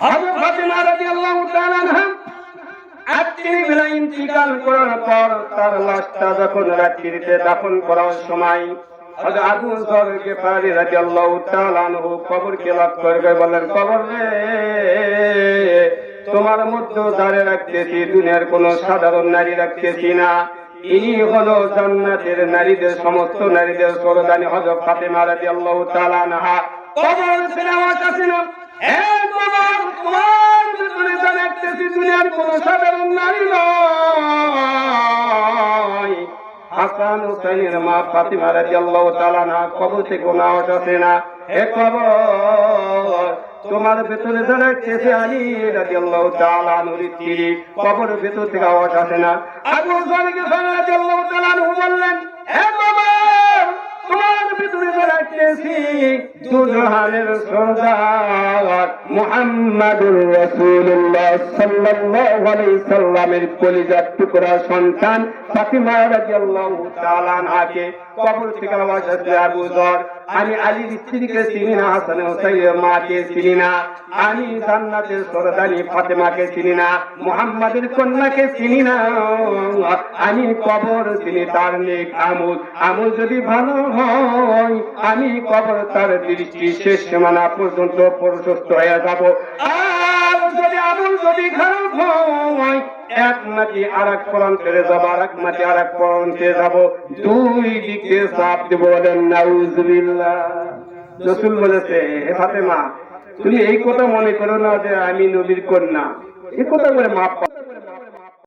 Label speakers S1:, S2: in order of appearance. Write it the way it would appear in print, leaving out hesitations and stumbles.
S1: হযরত ফাতেমা রাদিয়াল্লাহু তাআলা আনহা তিনি বেলা ইন্তিকাল করার পর তার লাশটা যখন রাত্রিতে দাফন করার সময় হযরত আবু যর গিফারী রাদিয়াল্লাহু তাআলা আনহু কবরকে লক্ষ্য করে বলেন, কবর রে, তোমার মধ্যে যারে রাখতেছি দুনিয়ার কোন সাধারণ নারী রাখতেছি না, ইনি হলো জান্নাতের নারীদের সমস্ত নারীদের সরদানি হযরত ফাতেমা রাদিয়াল্লাহু তাআলা আনহা। কবর ছেড়ে আওয়াজ আসে না, হে কবর, তোমার ভিতরে যা রাখতেছি দুনিয়ার কোন সাধারণ নারী নয়। হাসান হুসাইনের মা ফাতেমা রাদিয়াল্লাহু তাআলা আনহা কবর থেকে কোনো আওয়াজ আসে না, হে কবর, তোমার ভেতরে যা রাখতেছি আলী রাদিয়াল্লাহু তাআলা আনহুর স্ত্রী। কবর ভেতর থেকে আওয়াজ আসে না। আবু যর গিফারী রাদিয়াল্লাহু তাআলা আনহু বললেন, হে কবর, তোমার ভিতরে যা রাখতেছি দুজাহানের সরদার মুহাম্মাদুর রাসূলুল্লাহ সাল্লাল্লাহু আলাইহি সাল্লামের কলিজার টুকরা সন্তান ফাতিমা রাদিয়াল্লাহু তাআলা আনহাকে। কবর থেকে আওয়াজ আসে, আবু যর, আমি আলীর স্ত্রীকে চিনি না, হাসান হুসাইনের মাকে চিনি না, আমি জান্নাতের সরদারি ফাতেমাকে চিনি না, মুহাম্মাদের কন্যাকে চিনি না, আমি কবর চিনি তার নেক আমল, আমল যদি ভালো হয় আমি কবর তার দৃষ্টি শেষ সীমানা পর্যন্ত প্রশস্ত হয়ে যাব, আর যদি আমল যদি খারাপ হয় এক মাটি আর এক প্রান্তে যাব, আর এক মাটি আর এক প্রান্তে যাব, দুই দিকে চাপ দেব। বলেন নাউজুবিল্লাহ। রাসূল বলেছে, হে ফাতেমা, তুমি এই কথা মনে করো না যে আমি নবীর কন্যা, এই কথা বলে মাপ